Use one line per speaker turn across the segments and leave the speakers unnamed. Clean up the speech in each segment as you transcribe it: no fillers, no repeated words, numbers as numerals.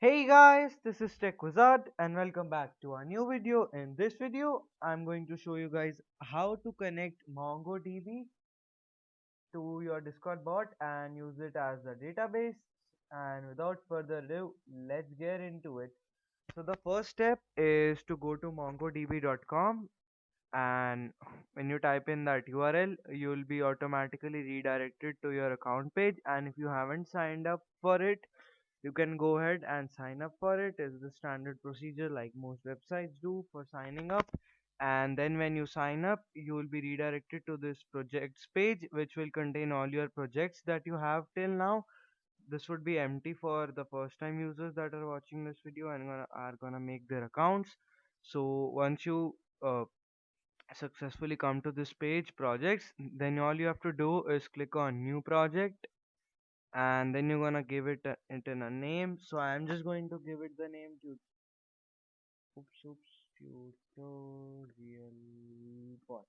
Hey guys, this is Tech Wizard and welcome back to our new video. In this video, I'm going to show you guys how to connect MongoDB to your Discord bot and use it as a database. And without further ado, let's get into it. So the first step is to go to mongodb.com, and when you type in that URL, you'll be automatically redirected to your account page. And if you haven't signed up for it, you can go ahead and sign up for it. It's the standard procedure like most websites do for signing up. And then when you sign up, you will be redirected to this projects page, which will contain all your projects that you have till now. This would be empty for the first time users that are watching this video and are gonna make their accounts. So once you successfully come to this page projects, then all you have to do is click on new project, and then you're gonna give it in a name. So I'm just going to give it the name to oops tutorial bot.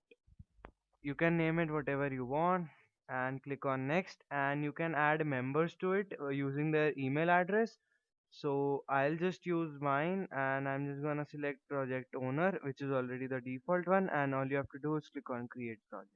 You can name it whatever you want and click on next, and you can add members to it using their email address. So I'll just use mine, and I'm just gonna select project owner, which is already the default one, and all you have to do is click on create project.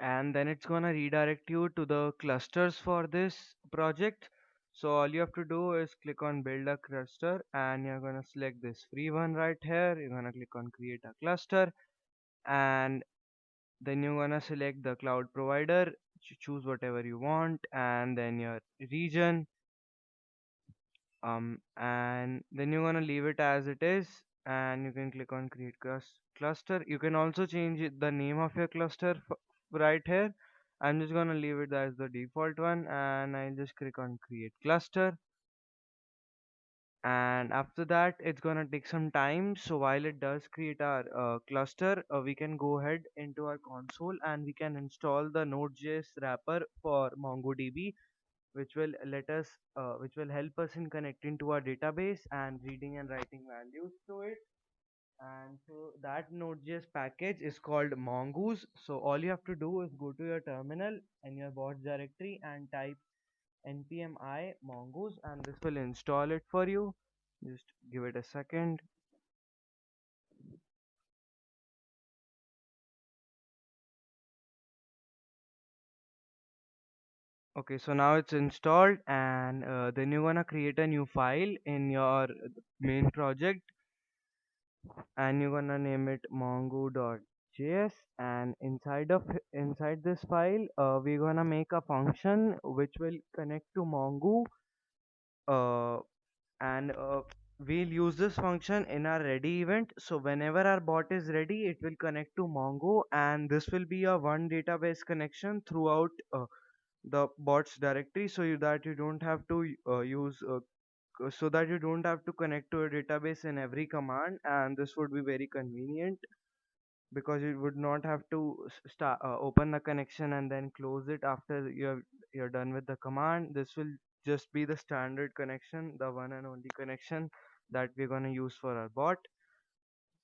And then it's gonna redirect you to the clusters for this project. So all you have to do is click on build a cluster, and you're gonna select this free one right here. You're gonna click on create a cluster, and then you're gonna select the cloud provider, choose whatever you want, and then your region, and then you're gonna leave it as it is, and you can click on create cluster. You can also change the name of your cluster right here. I'm just gonna leave it as the default one, and I'll just click on create cluster. And after that, it's gonna take some time. So while it does create our cluster, we can go ahead into our console and we can install the Node.js wrapper for MongoDB, which will help us in connecting to our database and reading and writing values to it. And so that Node.js package is called Mongoose. So all you have to do is go to your terminal and your bots directory and type npm I mongoose, and this will install it for you. Just give it a second. Okay, so now it's installed, and then you're gonna create a new file in your main project, and you're gonna name it mongo.js. And inside this file, we're gonna make a function which will connect to mongo, uh, and we'll use this function in our ready event. So whenever our bot is ready, it will connect to mongo, and this will be a one database connection throughout the bot's directory, that you don't have to so that you don't have to connect to a database in every command. And this would be very convenient because you would not have to start open the connection and then close it after you're done with the command. This will just be the standard connection, the one and only connection that we're going to use for our bot.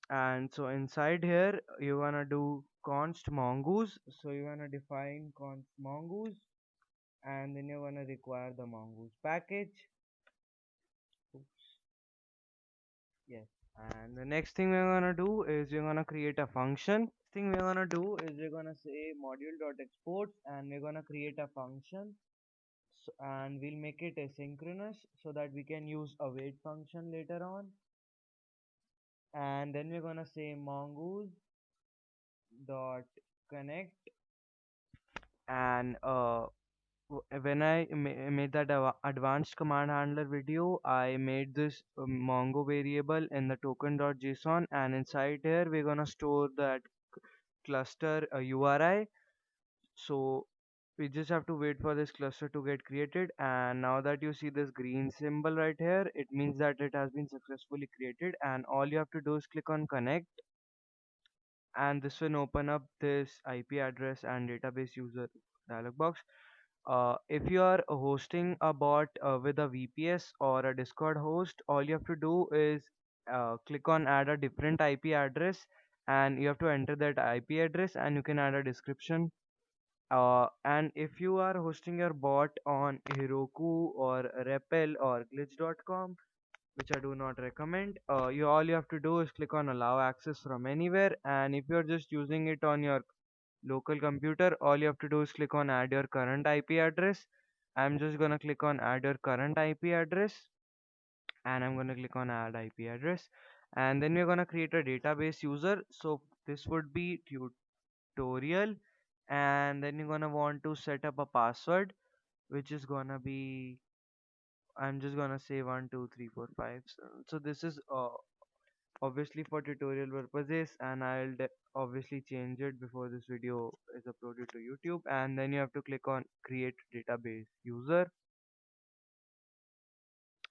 And so inside here, you're going to do const mongoose. So you're going to define const mongoose, and then you're going to require the mongoose package. Oops. Yes. And the next thing we're gonna do is we're gonna create a function. Thing we're gonna do is we're gonna say module.export, and we're gonna create a function. So, and we'll make it asynchronous so that we can use a wait function later on. And then we're gonna say mongoose dot connect, and when I made that advanced command handler video, I made this Mongo variable in the token.json, and inside here we're gonna store that cluster URI. So we just have to wait for this cluster to get created, and now that you see this green symbol right here, it means that it has been successfully created. And all you have to do is click on connect, and this will open up this IP address and database user dialog box. If you are hosting a bot with a VPS or a Discord host, all you have to do is click on add a different IP address, and you have to enter that IP address, and you can add a description And if you are hosting your bot on Heroku or Repel or glitch.com, which I do not recommend, you all you have to do is click on allow access from anywhere. And if you're just using it on your local computer, all you have to do is click on add your current IP address. I'm just gonna click on add your current IP address, and I'm gonna click on add IP address, and then we're gonna create a database user. So this would be tutorial, and then you're gonna want to set up a password, which is gonna be, I'm just gonna say 1 2 3 4 5. So this is obviously for tutorial purposes, and obviously change it before this video is uploaded to YouTube. And then you have to click on create database user,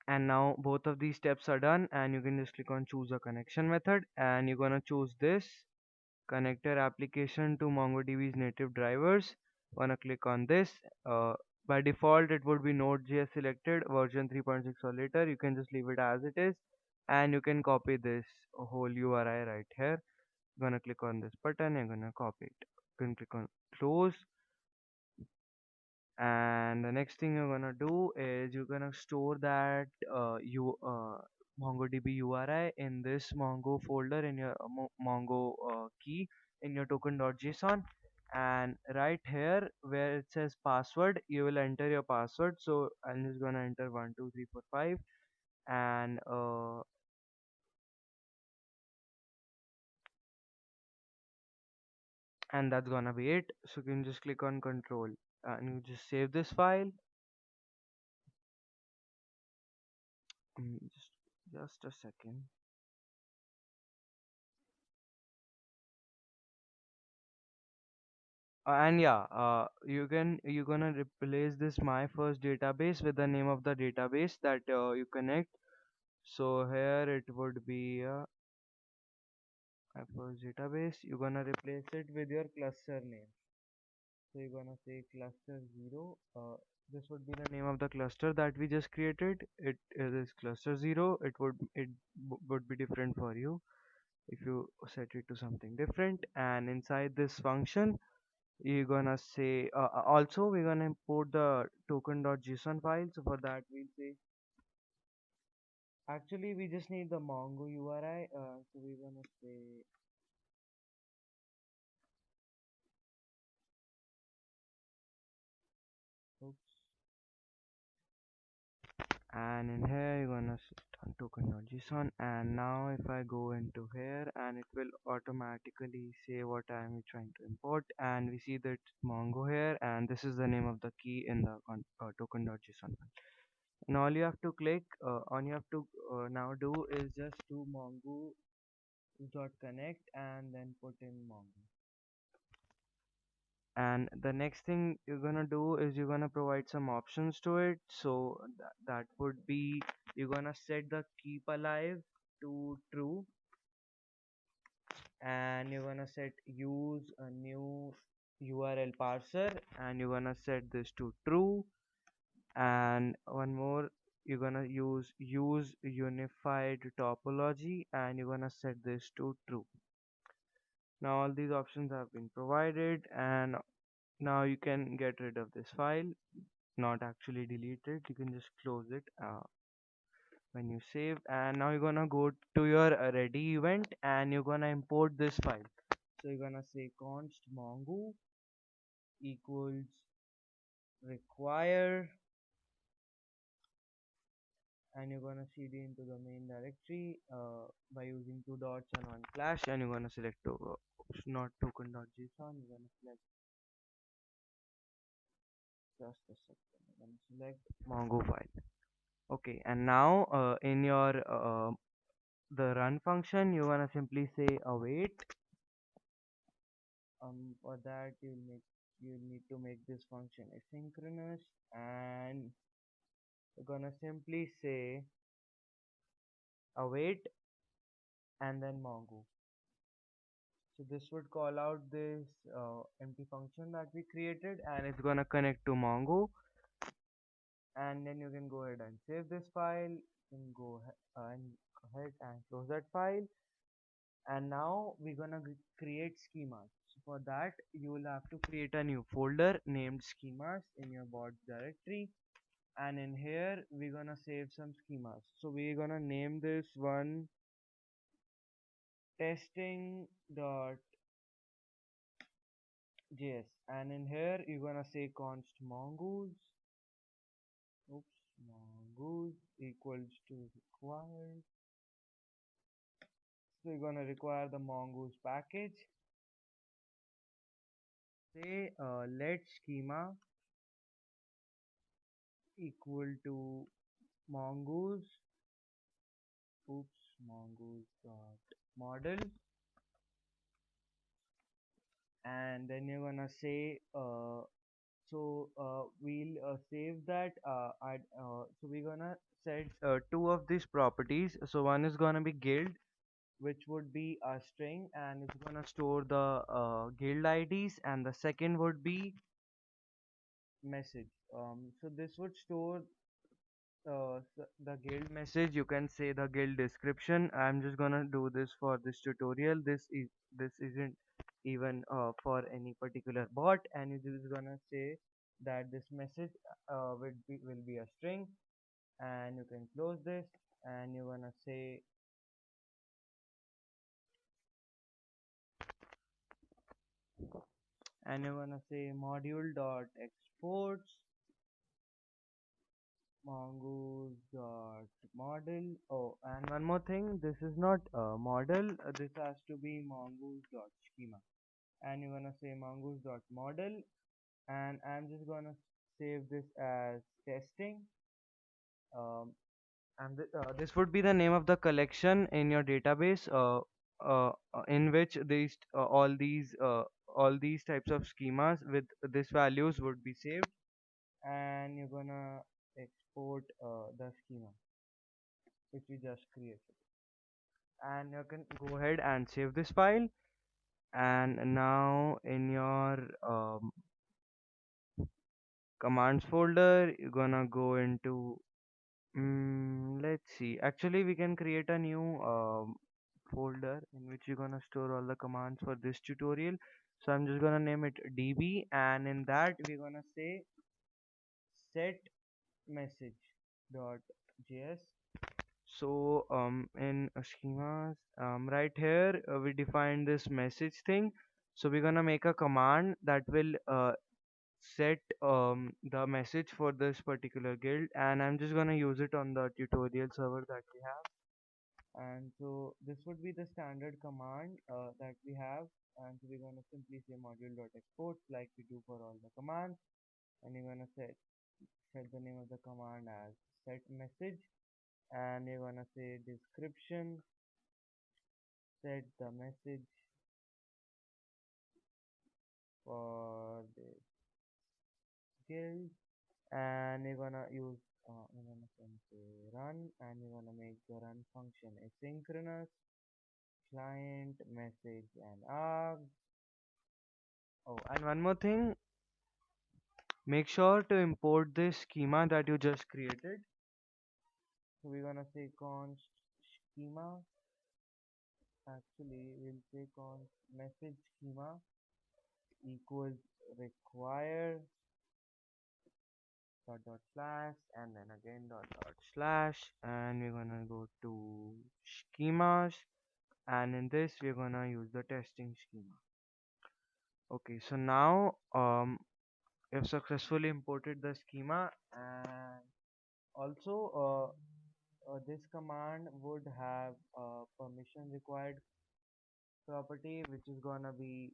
and now both of these steps are done, and you can just click on choose a connection method, and you're gonna choose this connector application to MongoDB's native drivers. Wanna click on this. By default it would be Node.js selected version 3.6 or later. You can just leave it as it is, and you can copy this whole URI right here. Gonna click on this button, you're gonna copy it. You can click on close, and the next thing you're gonna do is you're gonna store that MongoDB URI in this Mongo folder in your Mongo key in your token.json. And right here where it says password, you will enter your password. So I'm just gonna enter 1 2 3 4 5, and that's gonna be it. So you can just click on control, and you just save this file. Just a second. And yeah, you're gonna replace this my first database with the name of the database that you connect. So here it would be my first database. You're gonna replace it with your cluster name. So you're gonna say cluster 0. This would be the name of the cluster that we just created. It is cluster 0. Would be different for you if you set it to something different. And inside this function, you're gonna say also we're gonna import the token.json file. So for that we'll say, actually we just need the Mongo URI. So we're gonna say, oops, and in here you're gonna set on token.json. And now if I go into here, and it will automatically say what I'm trying to import, and we see that Mongo here, and this is the name of the key in the token.json file. And all you have to click on you have to now do is just do mongo dot connect and then put in Mongo. And the next thing you're gonna do is you're gonna provide some options to it. So that would be, you're gonna set the keep alive to true, and you're gonna set use a new URL parser, and you're gonna set this to true. And one more, you're gonna use unified topology, and you're gonna set this to true. Now all these options have been provided, and now you can get rid of this file, not actually delete it. You can just close it when you save. And now you're gonna go to your ready event, and you're gonna import this file. So you're gonna say const mongo equals require, and you're gonna cd into the main directory by using two dots and one slash, and you're gonna select not token.json. You're gonna select, just a second, you're gonna select mongo file. Okay, and now in your the run function, you're gonna simply say await. For that you'll need to make this function asynchronous, and you're gonna simply say await and then mongo. So this would call out this empty function that we created, and it's gonna connect to Mongo. And then you can go ahead and save this file. You can go ahead and close that file. And now we're gonna create schemas. So for that you will have to create a new folder named schemas in your bot directory, and in here we're gonna save some schemas. So we're gonna name this one testing.js, and in here you're gonna say const mongoose, mongoose equals to required. So you're gonna require the mongoose package. Say let schema equal to mongoose, mongoose dot model, and then you're gonna say we'll save that so we're gonna set two of these properties. So one is gonna be guild, which would be a string and it's gonna store the guild IDs, and the second would be message. So this would store the guild message. You can say the guild description. I'm just gonna do this for this tutorial. This isn't even for any particular bot, and it is gonna say that this message will be a string, and you can close this, and you're gonna say, module dot exports mongoose dot model. Oh, and one more thing, this is not a model, this has to be mongoose dot schema, and you're gonna say mongoose dot model, and I'm just gonna save this as testing. um, this would be the name of the collection in your database, in which all these types of schemas with these values would be saved, and you're gonna export the schema which we just created, and you can go ahead and save this file. And now in your commands folder you're gonna go into let's see, actually we can create a new folder in which you're gonna store all the commands for this tutorial. So I'm just gonna name it db, and in that we're gonna say set message dot js. So in schemas, right here we define this message thing. So we're gonna make a command that will set the message for this particular guild, and I'm just gonna use it on the tutorial server that we have. And so this would be the standard command that we have, and so we're gonna simply say module.export like we do for all the commands, and you're gonna set the name of the command as set message, and you're gonna say description set the message for the guild, and you're gonna use you're gonna say run, and you're gonna make the run function asynchronous client message and args. Oh, and one more thing, make sure to import this schema that you just created. So we're gonna say const schema, actually we'll say const message schema equals require dot slash, and then again dot slash, and we're gonna go to schemas, and in this we're gonna use the testing schema. Okay, so now we've successfully imported the schema, and also this command would have a permission required property, which is gonna be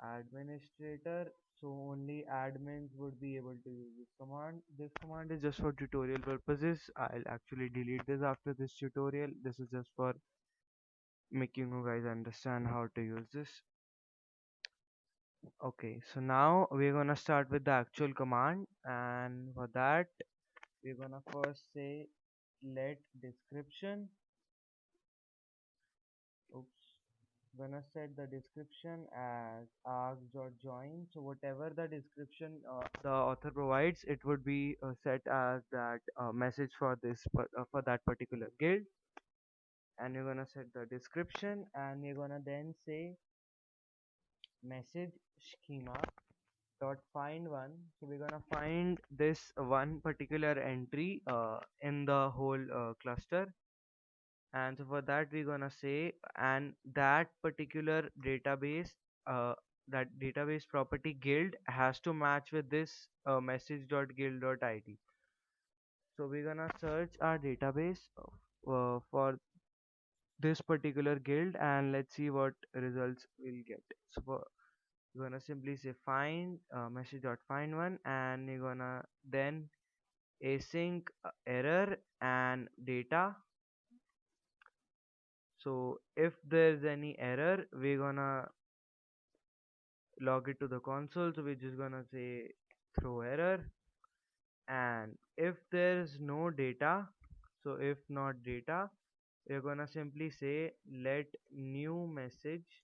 administrator. So only admins would be able to use this command. This command is just for tutorial purposes. I'll actually delete this after this tutorial. This is just for making you guys understand how to use this. Okay, so now we're gonna start with the actual command, and for that we're gonna first say let description. Oops. Gonna set the description as args.join. So whatever the description the author provides, it would be set as that message for for that particular guild. And you're gonna set the description, and you're gonna then say message schema dot find one. So we're gonna find this one particular entry in the whole cluster, and so for that we're gonna say, and that particular database, uh, that database property guild has to match with this message.guild.id. So we're gonna search our database for this particular guild, and let's see what results we'll get. So you're gonna simply say find message.find one, and you're gonna then async error and data. So if there's any error, we're gonna log it to the console. So we're just gonna say throw error, and if there's no data, so if not data, we're gonna simply say let new message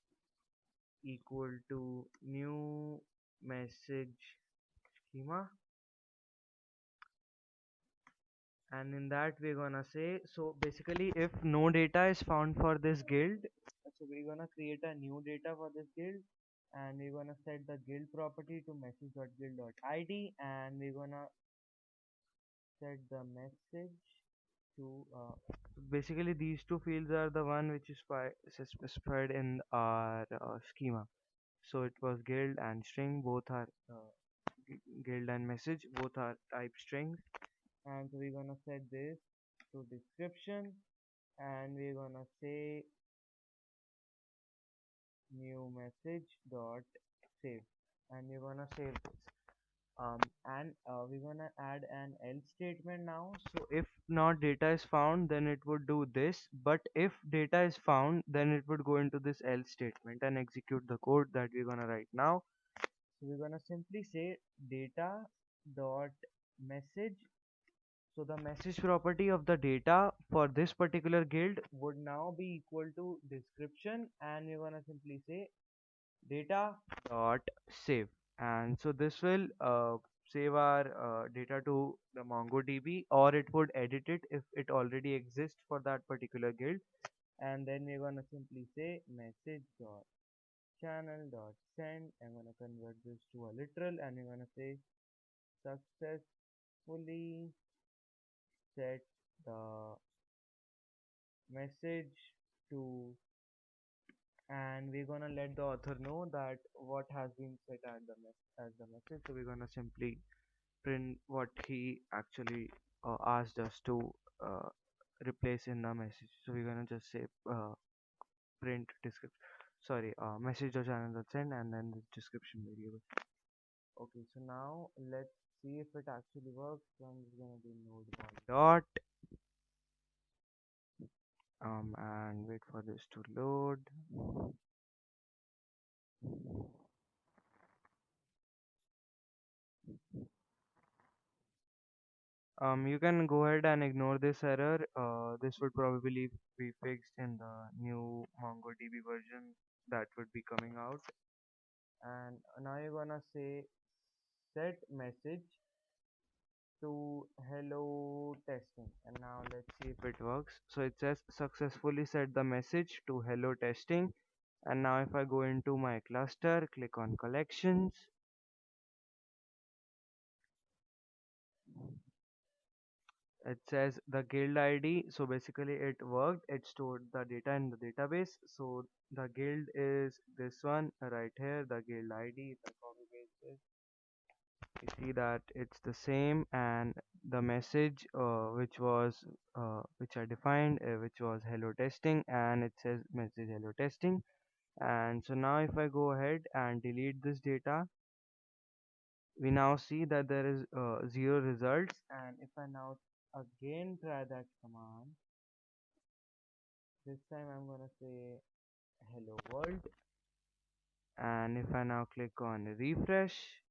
equal to new message schema, and in that we're gonna say, so basically if no data is found for this guild, so we're gonna create a new data for this guild, and we're gonna set the guild property to message.guild.id, and we're gonna set the message to basically these two fields are the one which is specified in our schema. So it was guild and string, both are guild and message, both are type strings, and so we're gonna set this to description, and we're gonna say new message dot save, and we're gonna save this. And we're gonna add an else statement now. So if not data is found, then it would do this, but if data is found, then it would go into this else statement and execute the code that we're gonna write now. So we're gonna simply say data dot message. So the message property of the data for this particular guild would now be equal to description, and we're gonna simply say data dot save, and so this will save our data to the MongoDB, or it would edit it if it already exists for that particular guild, and then we're gonna simply say message dot channel dot send. I'm gonna convert this to a literal, and we're gonna say successfully set the message to, and we're gonna let the author know that what has been set as as the message. So we're gonna simply print what he actually asked us to uh, replace in the message. So we're gonna just say print description, sorry, message or channel dot send, and then the description variable. Okay, so now let's see if it actually works. So I'm just gonna do node one dot and wait for this to load. You can go ahead and ignore this error. This would probably be fixed in the new MongoDB version that would be coming out. And now you're gonna say set message to hello testing, and now let's see if it works. So it says successfully set the message to hello testing, and now if I go into my cluster, click on collections, it says the guild ID. So basically it worked, it stored the data in the database. So the guild is this one right here, the guild ID. If I copy paste this, you see that it's the same, and the message which I defined, which was hello testing, and it says message hello testing. And so now if I go ahead and delete this data, we now see that there is zero results. And if I now again try that command, this time I'm gonna say hello world, and if I now click on refresh,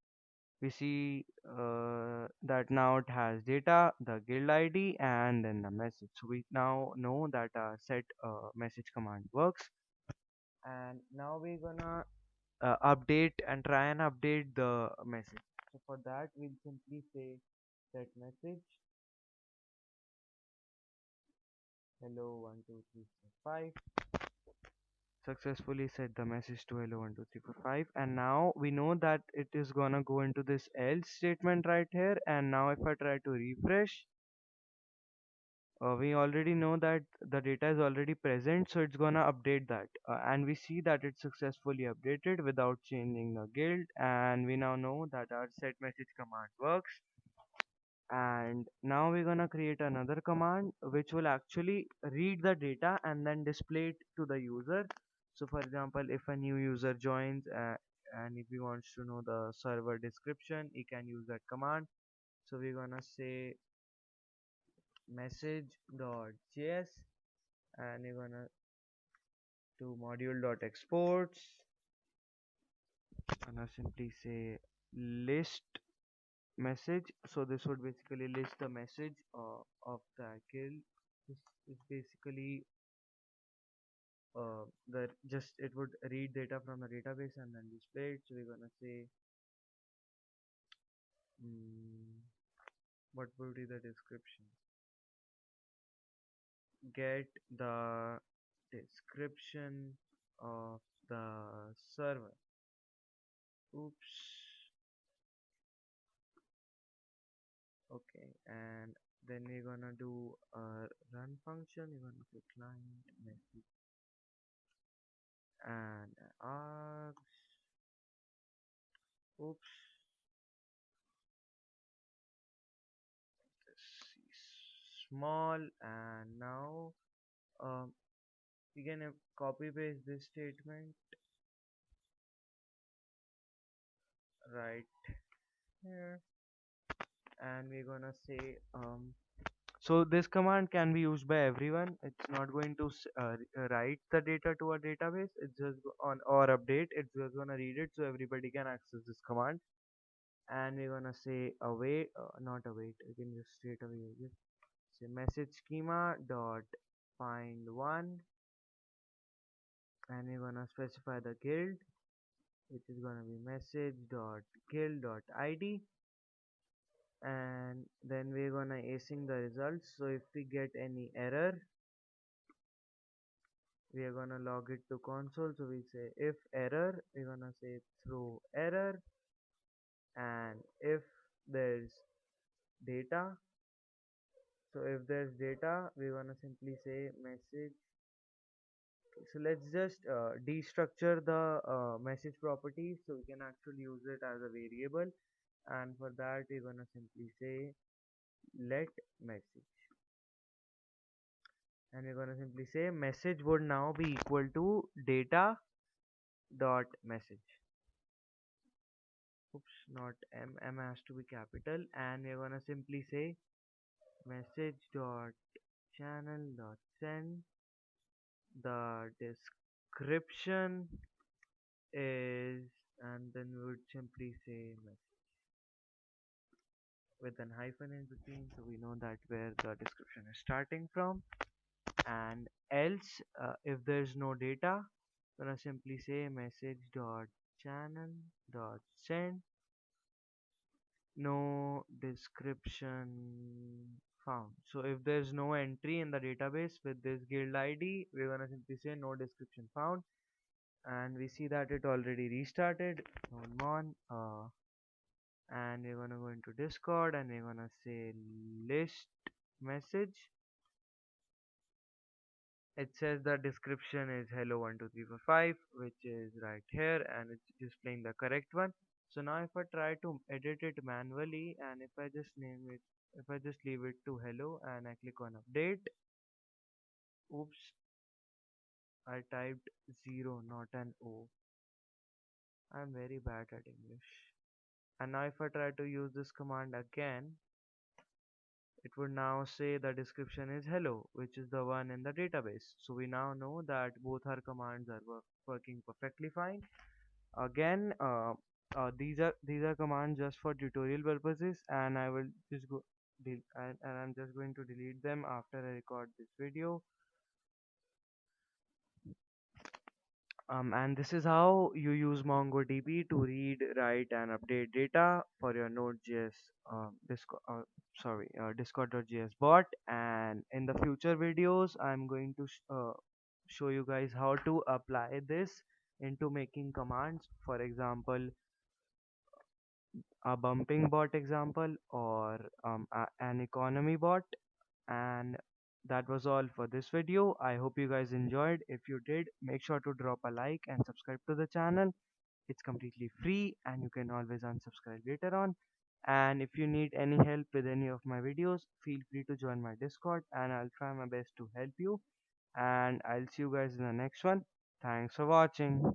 we see that now it has data, the guild ID, and then the message. So we now know that our set message command works, and now we're gonna update and try and update the message. So for that we'll simply say set message hello 1 2 3 4 5, successfully set the message to hello 1 2 3 4 5, and now we know that it is gonna go into this else statement right here. And now if I try to refresh, we already know that the data is already present, so it's gonna update that, and we see that it's successfully updated without changing the guild. And we now know that our set message command works. And now we're gonna create another command which will actually read the data and then display it to the user. So for example, if a new user joins, and if he wants to know the server description, he can use that command. So we're gonna say message.js, and you're gonna do module.exports, and I simply say list message. So this would basically list the message of the guild. This is basically the just it would read data from the database and then display it. So we're gonna say mm, what would be the description? Get the description of the server. Oops. Okay, and then we're gonna do a run function. We're gonna say client message and args. Oops, small. And now we can copy paste this statement right here, and we're gonna say so this command can be used by everyone. It's not going to write the data to a database. It's just on or update. It's just gonna read it so everybody can access this command. And we're gonna say await, not await. You can just straight away use it. Say message schema dot find one, and we're gonna specify the guild, which is gonna be message dot guild dot id, and then we're gonna async the results. So if we get any error, we are gonna log it to console. So we say if error, we're gonna say throw error, and if there's data, so if there's data, we're gonna simply say message. So let's just destructure the message property so we can actually use it as a variable. And for that, we're gonna simply say let message, and we're gonna simply say message would now be equal to data dot message. Oops, not m has to be capital. And we're gonna simply say message dot channel dot send. The description is, and then we would simply say message with an hyphen in between, so we know that where the description is starting from. And else, if there's no data, we're gonna simply say message dot channel dot send, no description found. So if there's no entry in the database with this guild ID, we're gonna simply say no description found. And we see that it already restarted. Hold on, and we're gonna go into Discord, and we're gonna say list message. It says the description is hello 1 2 3 4 5, which is right here, and it's displaying the correct one. So now if I try to edit it manually, and if I just name it, if I just leave it to hello and I click on update, oops, I typed 0, not an O. I'm very bad at English. And now if I try to use this command again, it would now say the description is hello, which is the one in the database. So we now know that both our commands are working perfectly fine. Again, these are commands just for tutorial purposes, and I will just go and I'm just going to delete them after I record this video. And this is how you use MongoDB to read, write, and update data for your Node.js Discord.js bot. And in the future videos, I'm going to show you guys how to apply this into making commands. For example, a bumping bot example, or an economy bot. And that was all for this video. I hope you guys enjoyed. If you did, make sure to drop a like and subscribe to the channel. It's completely free and you can always unsubscribe later on. And if you need any help with any of my videos, feel free to join my Discord and I'll try my best to help you. And I'll see you guys in the next one. Thanks for watching.